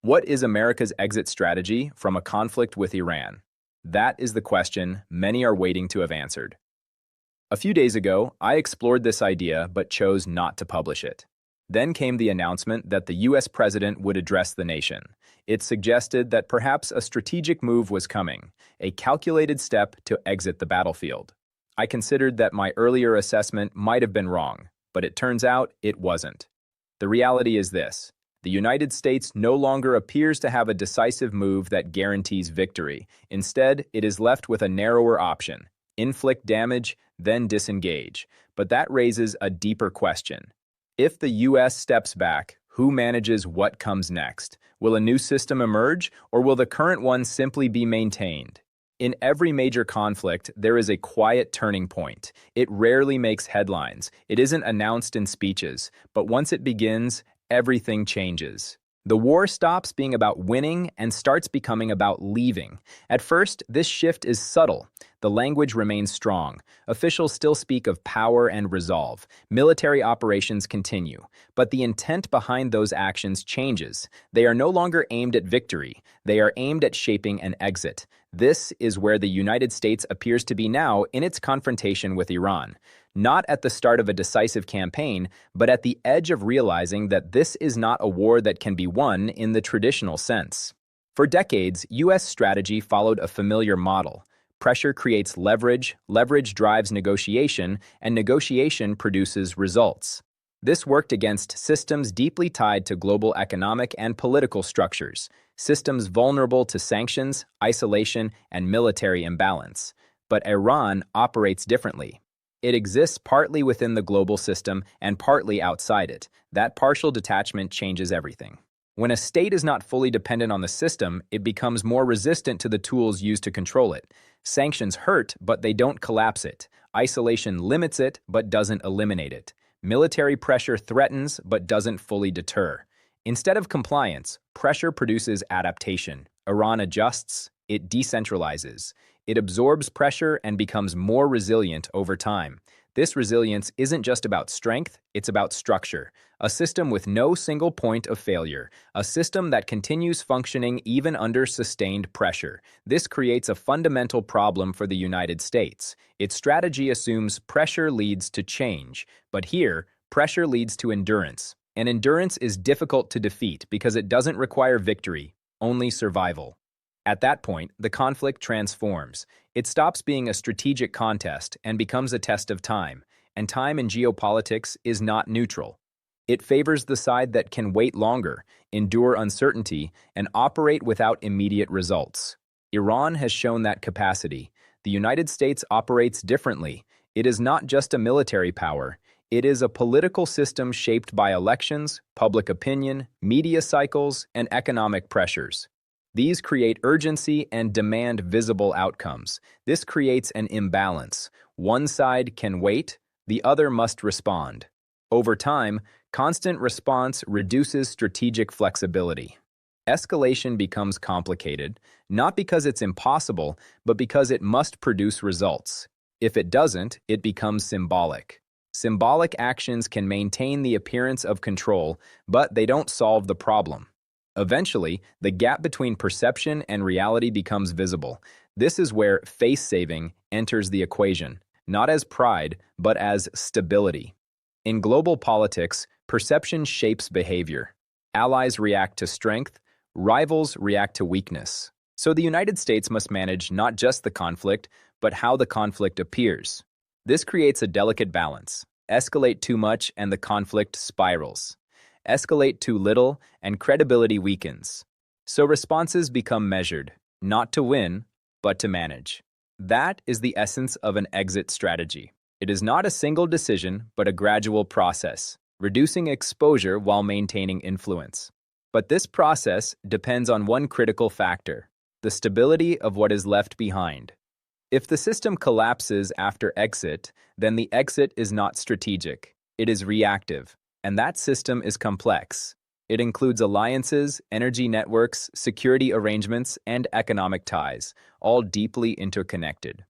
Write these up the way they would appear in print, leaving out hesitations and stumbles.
What is America's exit strategy from a conflict with Iran? That is the question many are waiting to have answered. A few days ago, I explored this idea but chose not to publish it. Then came the announcement that the US president would address the nation. It suggested that perhaps a strategic move was coming, a calculated step to exit the battlefield. I considered that my earlier assessment might have been wrong, but it turns out it wasn't. The reality is this. The United States no longer appears to have a decisive move that guarantees victory. Instead, it is left with a narrower option: inflict damage, then disengage. But that raises a deeper question. If the US steps back, who manages what comes next? Will a new system emerge, or will the current one simply be maintained? In every major conflict, there is a quiet turning point. It rarely makes headlines. It isn't announced in speeches. But once it begins, everything changes. The war stops being about winning and starts becoming about leaving. At first, this shift is subtle. The language remains strong. Officials still speak of power and resolve. Military operations continue. But the intent behind those actions changes. They are no longer aimed at victory. They are aimed at shaping an exit. This is where the United States appears to be now in its confrontation with Iran. Not at the start of a decisive campaign, but at the edge of realizing that this is not a war that can be won in the traditional sense. For decades, U.S. strategy followed a familiar model. Pressure creates leverage, leverage drives negotiation, and negotiation produces results. This worked against systems deeply tied to global economic and political structures, systems vulnerable to sanctions, isolation, and military imbalance. But Iran operates differently. It exists partly within the global system and partly outside it. That partial detachment changes everything. When a state is not fully dependent on the system, it becomes more resistant to the tools used to control it. Sanctions hurt, but they don't collapse it. Isolation limits it, but doesn't eliminate it. Military pressure threatens, but doesn't fully deter. Instead of compliance, pressure produces adaptation. Iran adjusts, it decentralizes. It absorbs pressure and becomes more resilient over time. This resilience isn't just about strength, it's about structure. A system with no single point of failure. A system that continues functioning even under sustained pressure. This creates a fundamental problem for the United States. Its strategy assumes pressure leads to change. But here, pressure leads to endurance. And endurance is difficult to defeat because it doesn't require victory, only survival. At that point, the conflict transforms. It stops being a strategic contest and becomes a test of time. And time in geopolitics is not neutral. It favors the side that can wait longer, endure uncertainty, and operate without immediate results. Iran has shown that capacity. The United States operates differently. It is not just a military power. It is a political system shaped by elections, public opinion, media cycles, and economic pressures. These create urgency and demand visible outcomes. This creates an imbalance. One side can wait, the other must respond. Over time, constant response reduces strategic flexibility. Escalation becomes complicated, not because it's impossible, but because it must produce results. If it doesn't, it becomes symbolic. Symbolic actions can maintain the appearance of control, but they don't solve the problem. Eventually, the gap between perception and reality becomes visible. This is where face-saving enters the equation, not as pride, but as stability. In global politics, perception shapes behavior. Allies react to strength, rivals react to weakness. So the United States must manage not just the conflict, but how the conflict appears. This creates a delicate balance. Escalate too much and the conflict spirals. Escalate too little, and credibility weakens. So responses become measured, not to win, but to manage. That is the essence of an exit strategy. It is not a single decision, but a gradual process, reducing exposure while maintaining influence. But this process depends on one critical factor: the stability of what is left behind. If the system collapses after exit, then the exit is not strategic. It is reactive. And that system is complex. It includes alliances, energy networks, security arrangements, and economic ties, all deeply interconnected.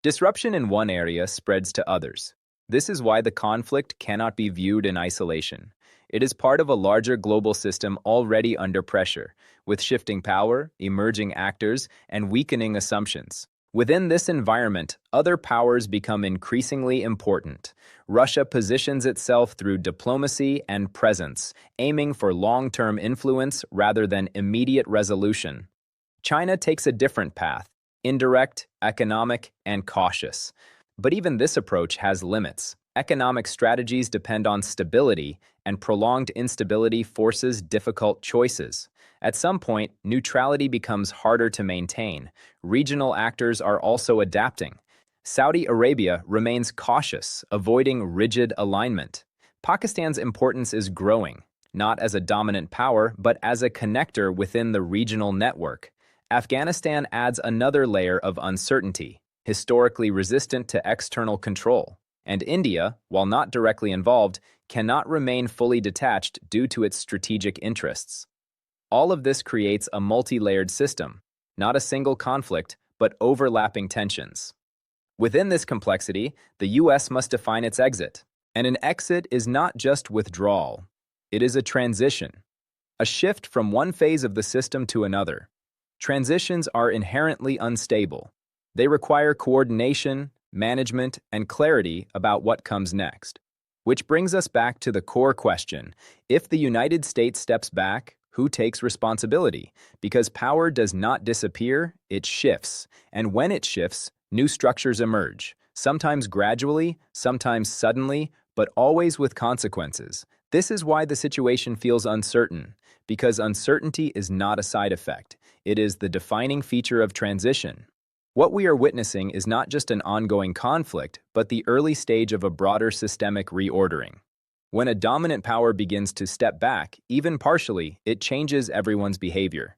Disruption in one area spreads to others. This is why the conflict cannot be viewed in isolation. It is part of a larger global system already under pressure, with shifting power, emerging actors, and weakening assumptions. Within this environment, other powers become increasingly important. Russia positions itself through diplomacy and presence, aiming for long-term influence rather than immediate resolution. China takes a different path, indirect, economic, and cautious. But even this approach has limits. Economic strategies depend on stability, and prolonged instability forces difficult choices. At some point, neutrality becomes harder to maintain. Regional actors are also adapting. Saudi Arabia remains cautious, avoiding rigid alignment. Pakistan's importance is growing, not as a dominant power, but as a connector within the regional network. Afghanistan adds another layer of uncertainty, historically resistant to external control. And India, while not directly involved, cannot remain fully detached due to its strategic interests. All of this creates a multi-layered system, not a single conflict, but overlapping tensions. Within this complexity, the U.S. must define its exit. And an exit is not just withdrawal. It is a transition, a shift from one phase of the system to another. Transitions are inherently unstable. They require coordination, management, and clarity about what comes next. Which brings us back to the core question: if the United States steps back, who takes responsibility? Because power does not disappear, it shifts. And when it shifts, new structures emerge, sometimes gradually, sometimes suddenly, but always with consequences. This is why the situation feels uncertain, because uncertainty is not a side effect. It is the defining feature of transition. What we are witnessing is not just an ongoing conflict, but the early stage of a broader systemic reordering. When a dominant power begins to step back, even partially, it changes everyone's behavior.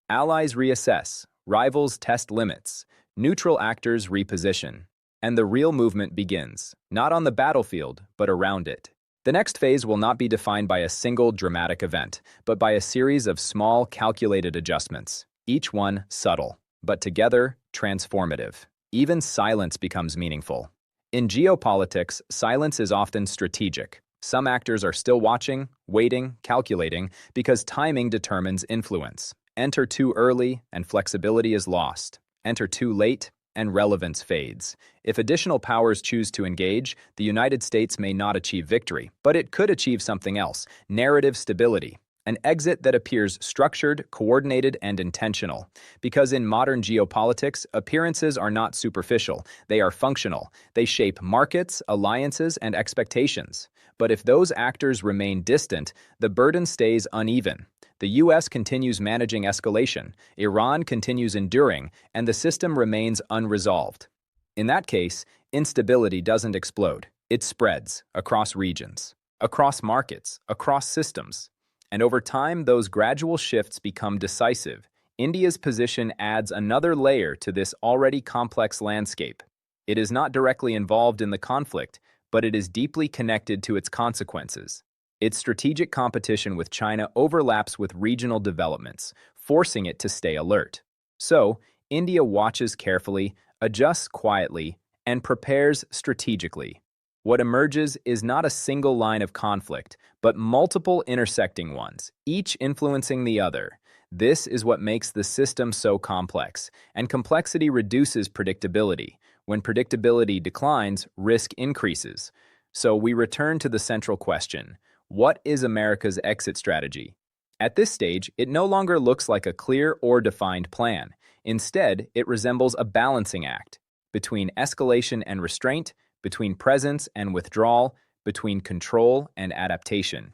Allies reassess, rivals test limits, neutral actors reposition, and the real movement begins, not on the battlefield, but around it. The next phase will not be defined by a single dramatic event, but by a series of small, calculated adjustments, each one subtle, but together transformative. Even silence becomes meaningful. In geopolitics, silence is often strategic. Some actors are still watching, waiting, calculating, because timing determines influence. Enter too early, and flexibility is lost. Enter too late, and relevance fades. If additional powers choose to engage, the United States may not achieve victory, but it could achieve something else: narrative stability. An exit that appears structured, coordinated, and intentional. Because in modern geopolitics, appearances are not superficial, they are functional. They shape markets, alliances, and expectations. But if those actors remain distant, the burden stays uneven. The U.S. continues managing escalation, Iran continues enduring, and the system remains unresolved. In that case, instability doesn't explode. It spreads across regions, across markets, across systems. And over time, those gradual shifts become decisive. India's position adds another layer to this already complex landscape. It is not directly involved in the conflict, but it is deeply connected to its consequences. Its strategic competition with China overlaps with regional developments, forcing it to stay alert. So, India watches carefully, adjusts quietly, and prepares strategically. What emerges is not a single line of conflict, but multiple intersecting ones, each influencing the other. This is what makes the system so complex, and complexity reduces predictability. When predictability declines, risk increases. So we return to the central question: what is America's exit strategy? At this stage, it no longer looks like a clear or defined plan. Instead, it resembles a balancing act between escalation and restraint, between presence and withdrawal, between control and adaptation.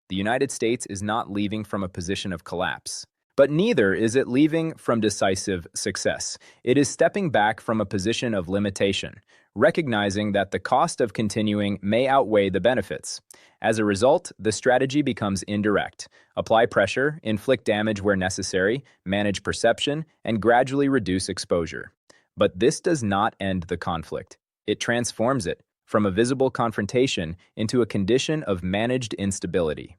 The United States is not leaving from a position of collapse, but neither is it leaving from decisive success. It is stepping back from a position of limitation, recognizing that the cost of continuing may outweigh the benefits. As a result, the strategy becomes indirect. Apply pressure, inflict damage where necessary, manage perception, and gradually reduce exposure. But this does not end the conflict. It transforms it from a visible confrontation into a condition of managed instability.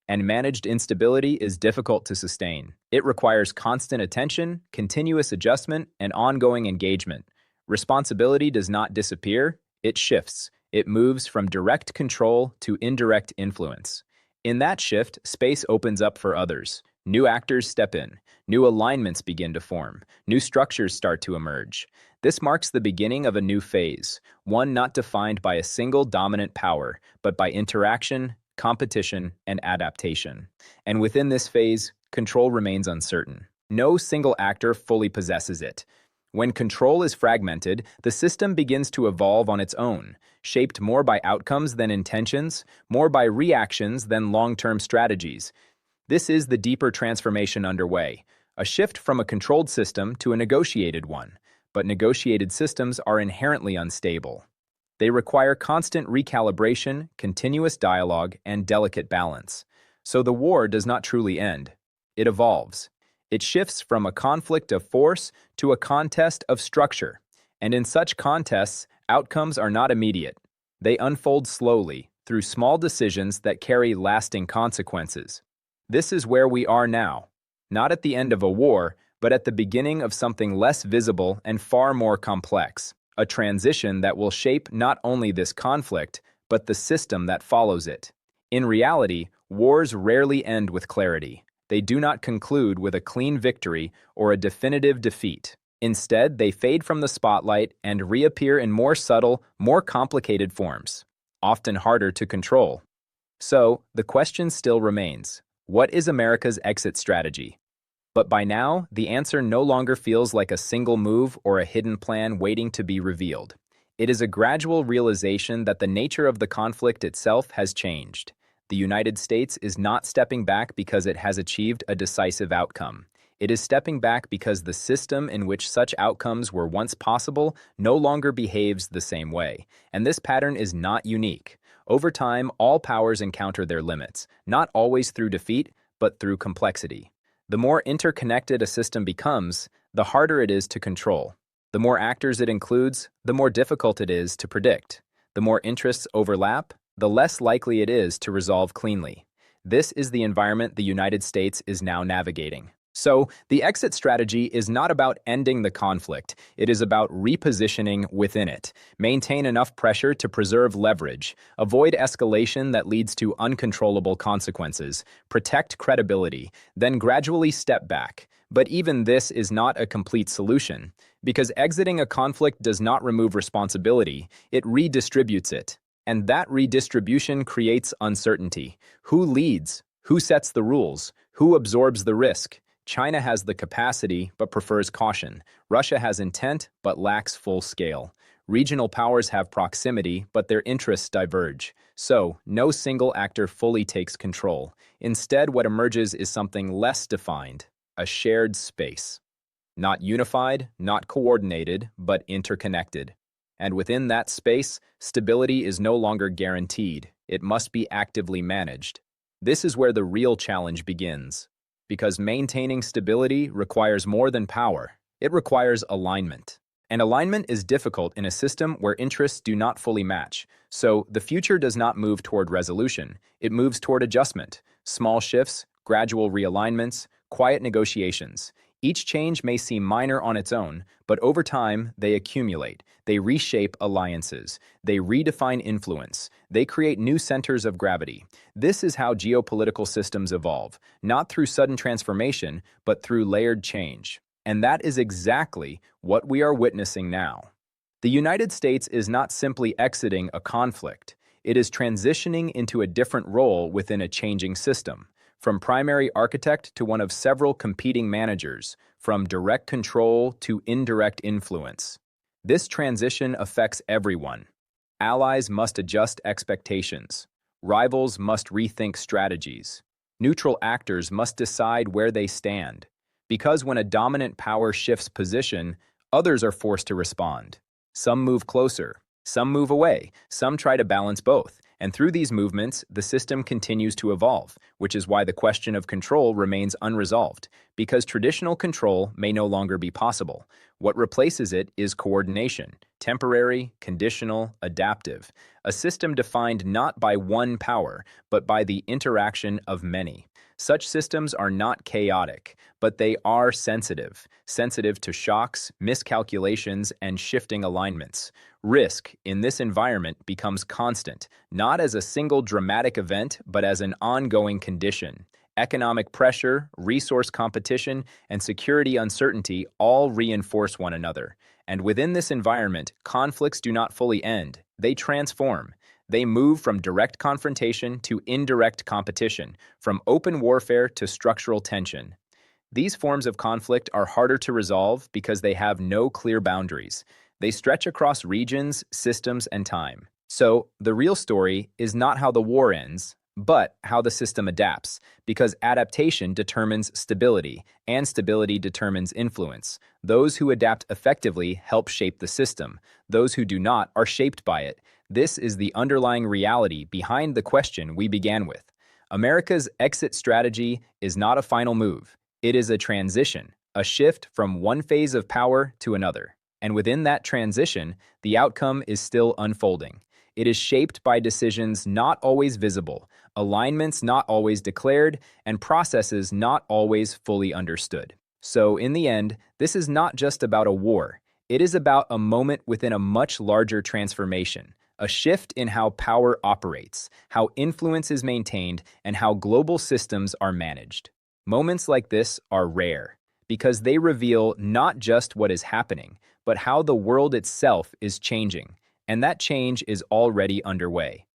And managed instability is difficult to sustain. It requires constant attention, continuous adjustment, and ongoing engagement. Responsibility does not disappear, it shifts, It moves from direct control to indirect influence. In that shift, space opens up for others. New actors step in. New alignments begin to form. New structures start to emerge. This marks the beginning of a new phase, one not defined by a single dominant power, but by interaction, competition, and adaptation. And within this phase, control remains uncertain. No single actor fully possesses it. When control is fragmented, the system begins to evolve on its own, shaped more by outcomes than intentions, more by reactions than long-term strategies. This is the deeper transformation underway, a shift from a controlled system to a negotiated one. But negotiated systems are inherently unstable. They require constant recalibration, continuous dialogue, and delicate balance. So the war does not truly end. It evolves. It shifts from a conflict of force to a contest of structure. And in such contests, outcomes are not immediate. They unfold slowly, through small decisions that carry lasting consequences. This is where we are now, not at the end of a war, but at the beginning of something less visible and far more complex, a transition that will shape not only this conflict, but the system that follows it. In reality, wars rarely end with clarity. They do not conclude with a clean victory or a definitive defeat. Instead, they fade from the spotlight and reappear in more subtle, more complicated forms, often harder to control. So, the question still remains, what is America's exit strategy? But by now, the answer no longer feels like a single move or a hidden plan waiting to be revealed. It is a gradual realization that the nature of the conflict itself has changed. The United States is not stepping back because it has achieved a decisive outcome. It is stepping back because the system in which such outcomes were once possible no longer behaves the same way. And this pattern is not unique. Over time, all powers encounter their limits, not always through defeat, but through complexity. The more interconnected a system becomes, the harder it is to control. The more actors it includes, the more difficult it is to predict. The more interests overlap, the less likely it is to resolve cleanly. This is the environment the United States is now navigating. So, the exit strategy is not about ending the conflict. It is about repositioning within it. Maintain enough pressure to preserve leverage. Avoid escalation that leads to uncontrollable consequences. Protect credibility. Then gradually step back. But even this is not a complete solution. Because exiting a conflict does not remove responsibility, it redistributes it. And that redistribution creates uncertainty. Who leads? Who sets the rules? Who absorbs the risk? China has the capacity, but prefers caution. Russia has intent, but lacks full scale. Regional powers have proximity, but their interests diverge. So, no single actor fully takes control. Instead, what emerges is something less defined, a shared space. Not unified, not coordinated, but interconnected. And within that space, stability is no longer guaranteed. It must be actively managed. This is where the real challenge begins. Because maintaining stability requires more than power. It requires alignment. And alignment is difficult in a system where interests do not fully match. So the future does not move toward resolution. It moves toward adjustment. Small shifts, gradual realignments, quiet negotiations. Each change may seem minor on its own, but over time, they accumulate. They reshape alliances. They redefine influence. They create new centers of gravity. This is how geopolitical systems evolve, not through sudden transformation, but through layered change. And that is exactly what we are witnessing now. The United States is not simply exiting a conflict. It is transitioning into a different role within a changing system. From primary architect to one of several competing managers, from direct control to indirect influence. This transition affects everyone. Allies must adjust expectations. Rivals must rethink strategies. Neutral actors must decide where they stand. Because when a dominant power shifts position, others are forced to respond. Some move closer, some move away, some try to balance both. And through these movements, the system continues to evolve, which is why the question of control remains unresolved, because traditional control may no longer be possible. What replaces it is coordination, temporary, conditional, adaptive, a system defined not by one power, but by the interaction of many. Such systems are not chaotic, but they are sensitive to shocks, miscalculations, and shifting alignments. Risk in this environment becomes constant, not as a single dramatic event, but as an ongoing condition. Economic pressure, resource competition, and security uncertainty all reinforce one another. And within this environment, conflicts do not fully end, they transform. They move from direct confrontation to indirect competition, from open warfare to structural tension. These forms of conflict are harder to resolve because they have no clear boundaries. They stretch across regions, systems, and time. So, the real story is not how the war ends, but how the system adapts, because adaptation determines stability, and stability determines influence. Those who adapt effectively help shape the system. Those who do not are shaped by it. This is the underlying reality behind the question we began with. America's exit strategy is not a final move. It is a transition, a shift from one phase of power to another. And within that transition, the outcome is still unfolding. It is shaped by decisions not always visible, alignments not always declared, and processes not always fully understood. So, in the end, this is not just about a war. It is about a moment within a much larger transformation, a shift in how power operates, how influence is maintained, and how global systems are managed. Moments like this are rare because they reveal not just what is happening, but how the world itself is changing, and that change is already underway.